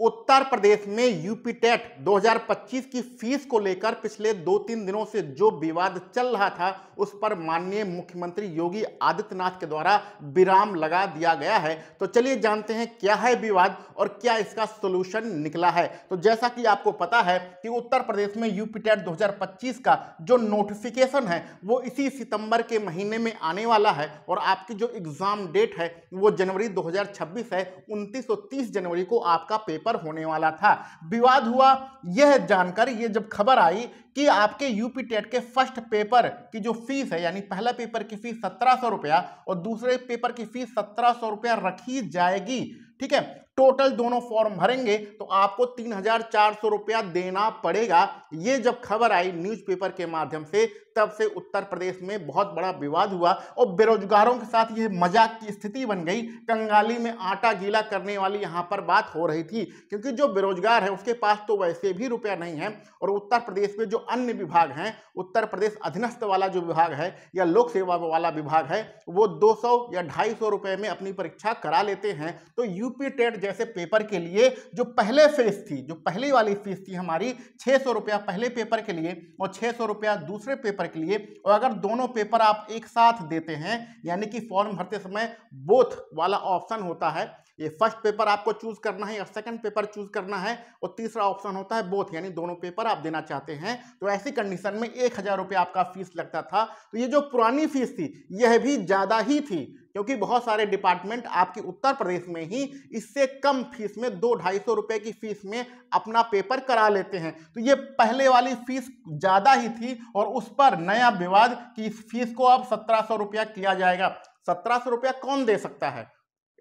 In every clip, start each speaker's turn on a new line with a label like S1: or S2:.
S1: उत्तर प्रदेश में UP TET 2025 की fees को लेकर पिछले 2-3 दिनों से जो विवाद चल रहा था उस पर माननीय मुख्यमंत्री योगी आदित्यनाथ के द्वारा विराम लगा दिया गया है। तो चलिए जानते हैं क्या है विवाद और क्या इसका सॉल्यूशन निकला है। तो जैसा कि आपको पता है कि उत्तर प्रदेश में यूपी टेट 2025 का जो नोटिफिकेशन है वो इसी सितंबर के महीने में आने वाला है और आपकी जो एग्जाम डेट है वो जनवरी 2026 है। 29 और 30 जनवरी को आपका पेपर होने वाला था। विवाद हुआ यह जानकर, ये जब खबर आई कि आपके यूपी टेट के फर्स्ट पेपर की जो फीस है, यानी पहला पेपर की फीस 1700 रुपया और दूसरे पेपर की फीस 1700 रुपया रखी जाएगी। ठीक है, टोटल दोनों फॉर्म भरेंगे तो आपको 3400 रुपया देना पड़ेगा। ये जब खबर आई न्यूज़पेपर के माध्यम से तब से उत्तर प्रदेश में बहुत बड़ा विवाद हुआ और बेरोजगारों के साथ ये मजाक की स्थिति बन गई। कंगाली में आटा गीला करने वाली यहाँ पर बात हो रही थी, क्योंकि जो बेरोजगार है उसके पास तो वैसे भी रुपया नहीं है और उत्तर प्रदेश में जो अन्य विभाग हैं, उत्तर प्रदेश अधीनस्थ वाला जो विभाग है या लोक सेवा वाला विभाग है वो 200 या 250 रुपए में अपनी परीक्षा करा लेते हैं। तो यूपी टेट जैसे पेपर के लिए जो पहले फीस थी, जो पहली वाली फीस थी हमारी 600 रुपया पहले पेपर के लिए और 600 रुपया दूसरे पेपर के लिए, और अगर दोनों पेपर आप एक साथ देते हैं यानी कि फॉर्म भरते समय बोथ वाला ऑप्शन होता है, ये फर्स्ट पेपर आपको चूज करना है या सेकंड पेपर चूज करना है और तीसरा ऑप्शन होता है बोथ, यानी दोनों पेपर आप देना चाहते हैं, तो ऐसी कंडीशन में 1000 रुपया आपका फीस लगता था। तो ये जो पुरानी फीस थी यह भी ज्यादा ही थी, क्योंकि बहुत सारे डिपार्टमेंट आपके उत्तर प्रदेश में ही इससे कम फीस में 200-250 रुपए की फीस में अपना पेपर करा लेते हैं। तो ये पहले वाली फीस ज्यादा ही थी और उस पर नया विवाद कि इस फीस को अब 1700 रुपया किया जाएगा। 1700 रुपया कौन दे सकता है?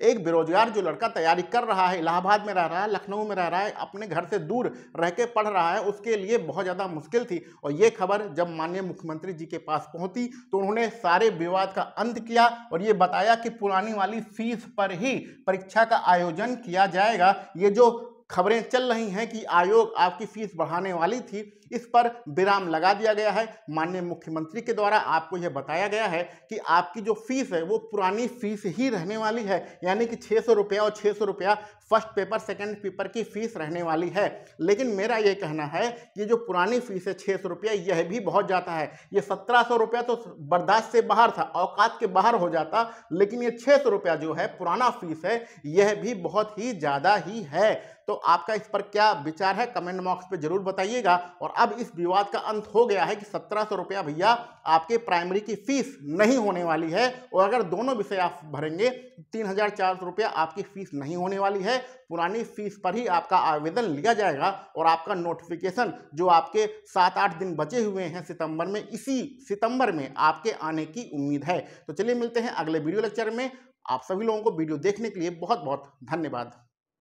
S1: एक बेरोजगार जो लड़का तैयारी कर रहा है, इलाहाबाद में रह रहा है, लखनऊ में रह रहा है, अपने घर से दूर रह के पढ़ रहा है, उसके लिए बहुत ज़्यादा मुश्किल थी। और ये खबर जब माननीय मुख्यमंत्री जी के पास पहुंची तो उन्होंने सारे विवाद का अंत किया और ये बताया कि पुरानी वाली फीस पर ही परीक्षा का आयोजन किया जाएगा। ये जो खबरें चल रही हैं कि आयोग आपकी फीस बढ़ाने वाली थी, इस पर विराम लगा दिया गया है। माननीय मुख्यमंत्री के द्वारा आपको यह बताया गया है कि आपकी जो फीस है वो पुरानी फीस ही रहने वाली है, यानी कि 600 रुपया और 600 रुपया फर्स्ट पेपर सेकंड पेपर की फीस रहने वाली है। लेकिन मेरा ये कहना है कि जो पुरानी फीस है 600 रुपया यह भी बहुत जाता है। ये 1700 रुपया तो बर्दाश्त से बाहर था, औकात के बाहर हो जाता, लेकिन ये 600 रुपया जो है पुराना फीस है यह भी बहुत ही ज़्यादा ही है। तो आपका इस पर क्या विचार है कमेंट बॉक्स पे जरूर बताइएगा। और अब इस विवाद का अंत हो गया है कि 1700 रुपया भैया आपके प्राइमरी की फीस नहीं होने वाली है और अगर दोनों विषय आप भरेंगे 3400 रुपया आपकी फीस नहीं होने वाली है। पुरानी फीस पर ही आपका आवेदन लिया जाएगा और आपका नोटिफिकेशन जो आपके 7-8 दिन बचे हुए हैं सितंबर में, इसी सितंबर में आपके आने की उम्मीद है। तो चलिए मिलते हैं अगले वीडियो लेक्चर में। आप सभी लोगों को वीडियो देखने के लिए बहुत बहुत धन्यवाद।